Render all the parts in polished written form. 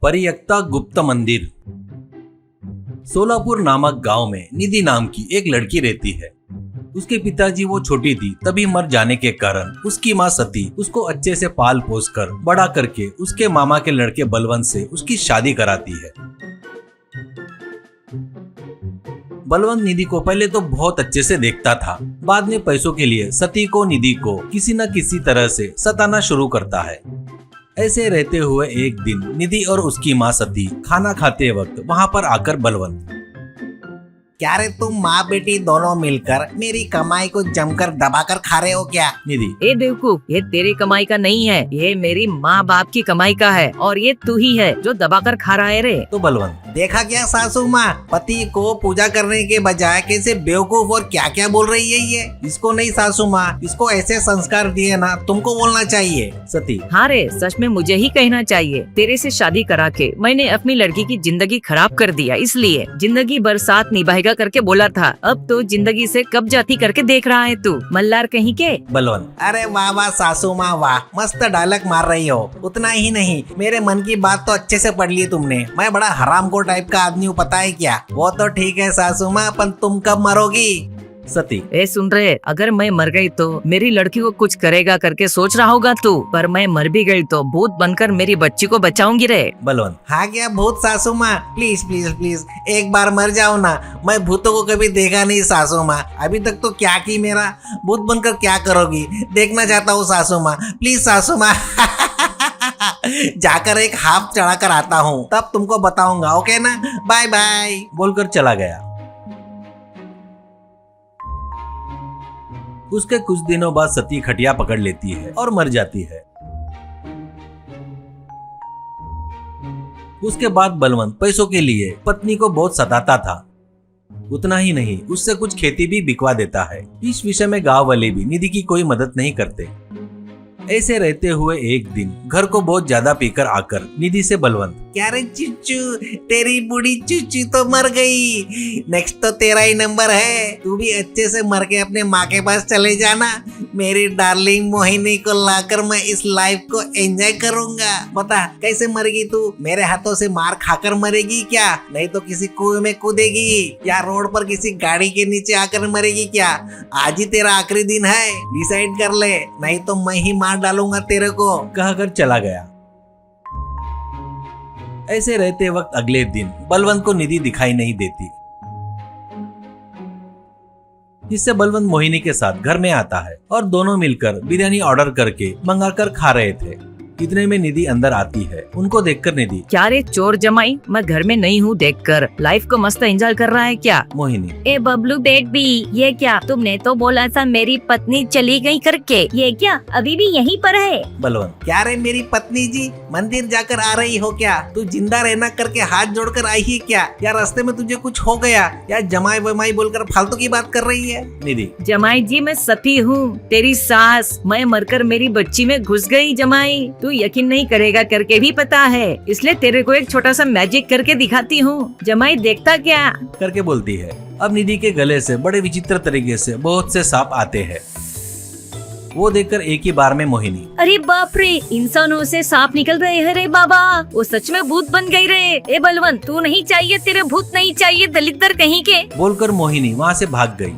परियक्ता गुप्त मंदिर। सोलापुर नामक गांव में निधि नाम की एक लड़की रहती है। उसके पिताजी वो छोटी थी तभी मर जाने के कारण उसकी माँ सती उसको अच्छे से पाल पोस कर बड़ा करके उसके मामा के लड़के बलवंत से उसकी शादी कराती है। बलवंत निधि को पहले तो बहुत अच्छे से देखता था, बाद में पैसों के लिए सती को निधि को किसी न किसी तरह से सताना शुरू करता है। ऐसे रहते हुए एक दिन निधि और उसकी माँ सती खाना खाते वक्त वहाँ पर आकर बलवंत, क्या रे तुम माँ बेटी दोनों मिलकर मेरी कमाई को जमकर दबाकर खा रहे हो क्या? निधि, ए बेवकूफ, ये तेरी कमाई का नहीं है, ये मेरी माँ बाप की कमाई का है और ये तू ही है जो दबाकर खा रहा है रे। तो बलवंत, देखा क्या सासू माँ, पति को पूजा करने के बजाय कैसे बेवकूफ और क्या क्या बोल रही है ये। इसको नहीं सासू माँ, इसको ऐसे संस्कार दिए ना, तुमको बोलना चाहिए। सती, हाँ रे, सच में मुझे ही कहना चाहिए। तेरे से शादी करा के मैंने अपनी लड़की की जिंदगी खराब कर दिया, इसलिए जिंदगी भर साथ निभाएगा करके बोला था। अब तो जिंदगी से कब जाती करके देख रहा है तू, मल्लार कहीं के। बलवंत, अरे वाह वाह सासू माँ वाह, मस्त डायलॉग मार रही हो। उतना ही नहीं, मेरे मन की बात तो अच्छे से पढ़ ली तुमने। मैं बड़ा हरामखोर टाइप का आदमी हूँ, पता है क्या? वो तो ठीक है सासू माँ, पर तुम कब मरोगी? सती, ए सुन रहे, अगर मैं मर गई तो मेरी लड़की को कुछ करेगा करके सोच रहा होगा तू, पर मैं मर भी गई तो भूत बनकर मेरी बच्ची को बचाऊंगी रे। बलवंत, हाँ क्या भूत सासू माँ, प्लीज प्लीज प्लीज एक बार मर जाओ ना। मैं भूतों को कभी देखा नहीं सासू माँ, अभी तक तो क्या की मेरा भूत बनकर क्या करोगी देखना चाहता हूँ सासू माँ, प्लीज सासू माँ। जाकर एक हाफ चढ़ा कर आता हूँ, तब तुमको बताऊंगा, ओके ना? बाय बाय बोलकर चला गया। उसके कुछ दिनों बाद सती खटिया पकड़ लेती है और मर जाती है। उसके बाद बलवंत पैसों के लिए पत्नी को बहुत सताता था। उतना ही नहीं, उससे कुछ खेती भी बिकवा देता है। इस विषय में गांव वाले भी निधि की कोई मदद नहीं करते। ऐसे रहते हुए एक दिन घर को बहुत ज्यादा पीकर आकर निधि से बलवंत, क्या रे चुच्चू, तेरी बूढ़ी चुच्चू तो मर गई। नेक्स्ट तो तेरा ही नंबर है, तू भी अच्छे से मर के अपने माँ के पास चले जाना। मेरी डार्लिंग मोहिनी को लाकर मैं इस लाइफ को एंजॉय करूंगा। बता कैसे मरेगी तू? मेरे हाथों से मार खाकर मरेगी क्या? नहीं तो किसी कुएं में कूदेगी या रोड पर किसी गाड़ी के नीचे आकर मरेगी क्या? आज ही तेरा आखिरी दिन है, डिसाइड कर ले, नहीं तो मैं ही मार डालूंगा तेरे को। कहकर चला गया। ऐसे रहते वक्त अगले दिन बलवंत को निधि दिखाई नहीं देती, जिससे बलवंत मोहिनी के साथ घर में आता है और दोनों मिलकर बिरयानी ऑर्डर करके मंगाकर खा रहे थे। इतने में निधि अंदर आती है। उनको देखकर निधि, क्या रे चोर जमाई, मैं घर में नहीं हूँ देखकर लाइफ को मस्त एंजॉय कर रहा है क्या? मोहिनी, ए बबलू बेबी, ये क्या? तुमने तो बोला था मेरी पत्नी चली गई करके, ये क्या अभी भी यहीं पर है? बलवंत, क्या रे मेरी पत्नी जी, मंदिर जाकर आ रही हो क्या? तू जिंदा रहना करके हाथ जोड़कर आई है क्या? या रास्ते में तुझे कुछ हो गया? या जमाई वमाई बोलकर फालतू की बात कर रही है? निधि, जमाई जी मैं सती हूँ, तेरी सास। मैं मरकर मेरी बच्ची में घुस गई जमाई, तू यकीन नहीं करेगा करके भी पता है, इसलिए तेरे को एक छोटा सा मैजिक करके दिखाती हूँ। जमाई देखता क्या? करके बोलती है। अब निधि के गले से बड़े विचित्र तरीके से बहुत से सांप आते हैं। वो देखकर एक ही बार में मोहिनी, अरे बाप रे, इंसानों से सांप निकल रहे हैं रे बाबा, वो सच में भूत बन गई रे। ए बलवंत, तू नहीं चाहिए, तेरे भूत नहीं चाहिए, दलिद्र कहीं के। बोलकर मोहिनी वहाँ से भाग गई।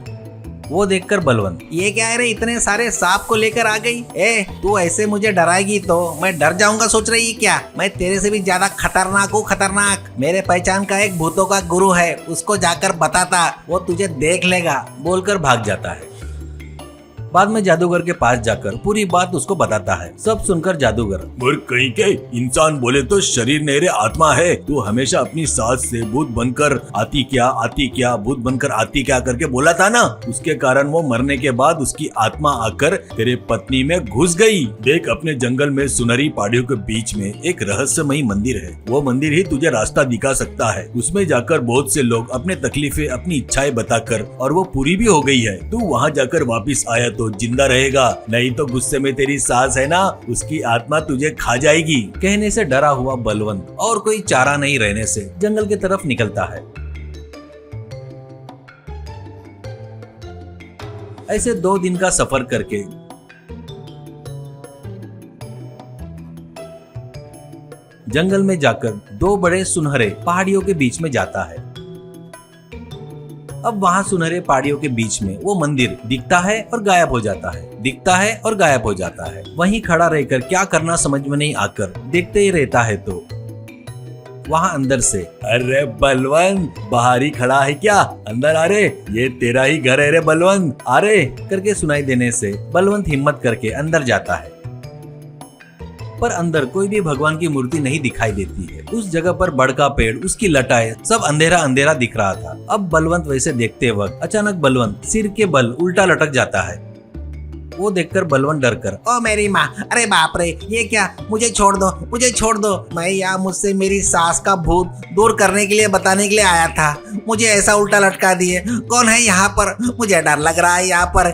वो देखकर बलवंत, ये क्या है रे, इतने सारे सांप को लेकर आ गई? ए तू ऐसे मुझे डराएगी तो मैं डर जाऊंगा सोच रही है क्या? मैं तेरे से भी ज्यादा खतरनाक हूँ, खतरनाक। मेरे पहचान का एक भूतों का गुरु है, उसको जाकर बताता, वो तुझे देख लेगा। बोलकर भाग जाता है। बाद में जादूगर के पास जाकर पूरी बात उसको बताता है। सब सुनकर जादूगर, मर कहीं के, इंसान बोले तो शरीर नहीं रे, आत्मा है। तू हमेशा अपनी सास से भूत बनकर आती क्या, भूत बनकर आती क्या करके बोला था ना, उसके कारण वो मरने के बाद उसकी आत्मा आकर तेरे पत्नी में घुस गई। देख, अपने जंगल में सुनहरी पहाड़ियों के बीच में एक रहस्यमयी मंदिर है। वो मंदिर ही तुझे रास्ता दिखा सकता है। उसमें जाकर बहुत से लोग अपने तकलीफें, अपनी इच्छाएं बताकर, और वो पूरी भी हो गई है। तू वहाँ जाकर वापिस आया तो जिंदा रहेगा, नहीं तो गुस्से में तेरी सास है ना, उसकी आत्मा तुझे खा जाएगी। कहने से डरा हुआ बलवंत और कोई चारा नहीं रहने से जंगल की तरफ निकलता है। ऐसे 2 दिन का सफर करके जंगल में जाकर दो बड़े सुनहरे पहाड़ियों के बीच में जाता है। अब वहाँ सुनहरे पहाड़ियों के बीच में वो मंदिर दिखता है और गायब हो जाता है, दिखता है और गायब हो जाता है। वहीं खड़ा रहकर क्या करना समझ में नहीं आकर देखते ही रहता है तो वहाँ अंदर से, अरे बलवंत, बाहर ही खड़ा है क्या? अंदर आ रे, ये तेरा ही घर है रे बलवंत, आ रे करके सुनाई देने से बलवंत हिम्मत करके अंदर जाता है। पर अंदर कोई भी भगवान की मूर्ति नहीं दिखाई देती है। उस जगह पर बड़ का पेड़, उसकी लटाएं, सब अंधेरा अंधेरा दिख रहा था। अब बलवंत वैसे देखते वक्त अचानक बलवंत सिर के बल उल्टा लटक जाता है। वो देखकर बलवंत डर कर, ओ मेरी माँ, अरे बाप रे, ये क्या? मुझे छोड़ दो, मुझे छोड़ दो। मैं यहाँ मुझसे मेरी सास का भूत दूर करने के लिए बताने के लिए आया था, मुझे ऐसा उल्टा लटका दिए। कौन है यहाँ पर? मुझे डर लग रहा है यहाँ पर।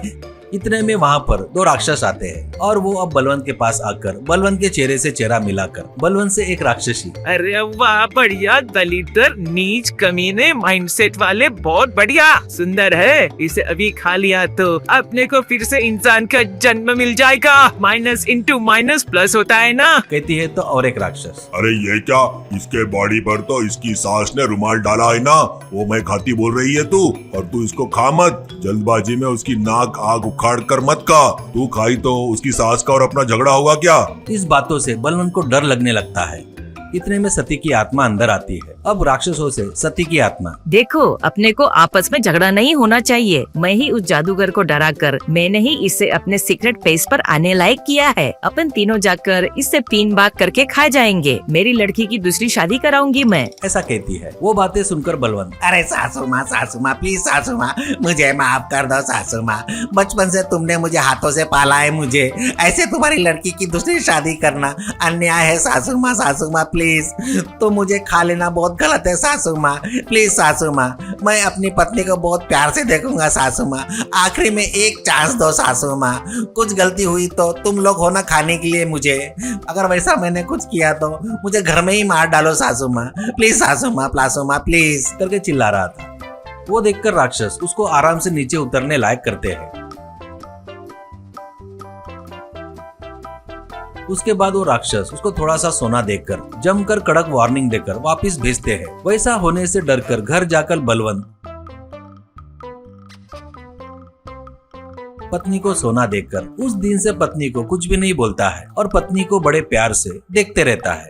इतने में वहाँ पर दो राक्षस आते हैं और वो अब बलवंत के पास आकर बलवंत के चेहरे से चेहरा मिलाकर बलवंत से एक राक्षसी, अरे वाह, बढ़िया दलितर, नीच कमीने माइंडसेट वाले, बहुत बढ़िया, सुंदर है। इसे अभी खा लिया तो अपने को फिर से इंसान का जन्म मिल जाएगा। माइनस इंटू माइनस प्लस होता है ना, कहती है तो और एक राक्षस, अरे ये क्या? इसके बॉडी पर तो इसकी सास ने रुमाल डाला है ना, वो मैं खाती बोल रही है तू, और तू इसको खा मत। जल्दबाजी में उसकी नाक आग उखाड़ कर मत खा, तू खाई तो उसकी सास का और अपना झगड़ा होगा क्या? इस बातों से बलवंत को डर लगने लगता है। इतने में सती की आत्मा अंदर आती है। अब राक्षसों से सती की आत्मा, देखो, अपने को आपस में झगड़ा नहीं होना चाहिए। मैं ही उस जादूगर को डरा कर मैंने ही इसे अपने सीक्रेट प्लेस पर आने लायक किया है। अपन तीनों जाकर इससे 3 भाग करके खा जाएंगे। मेरी लड़की की दूसरी शादी कराऊंगी मैं, ऐसा कहती है। वो बातें सुनकर बलवंत, अरे सासू माँ, प्लीज सासू माँ, मुझे माफ कर दो सासू माँ। बचपन से तुमने मुझे हाथों से पाला है, मुझे ऐसे तुम्हारी लड़की की दूसरी शादी करना अन्याय है सासू माँ, प्लीज। तो मुझे खा लेना बहुत गलत है सासू माँ, प्लीज सासू माँ। मैं अपनी पत्नी को बहुत प्यार से देखूंगा सासू माँ, आखिरी में एक चांस दो सासू माँ। कुछ गलती हुई तो तुम लोग हो ना खाने के लिए मुझे, अगर वैसा मैंने कुछ किया तो मुझे घर में ही मार डालो सासू माँ, प्लीज सासू माँ, प्लीज करके चिल्ला रहा था। वो देखकर राक्षस उसको आराम से नीचे उतरने लायक करते हैं। उसके बाद वो राक्षस उसको थोड़ा सा सोना देकर जमकर कड़क वार्निंग देकर वापस भेजते हैं। वैसा होने से डरकर घर जाकर बलवंत पत्नी को सोना देकर उस दिन से पत्नी को कुछ भी नहीं बोलता है और पत्नी को बड़े प्यार से देखते रहता है।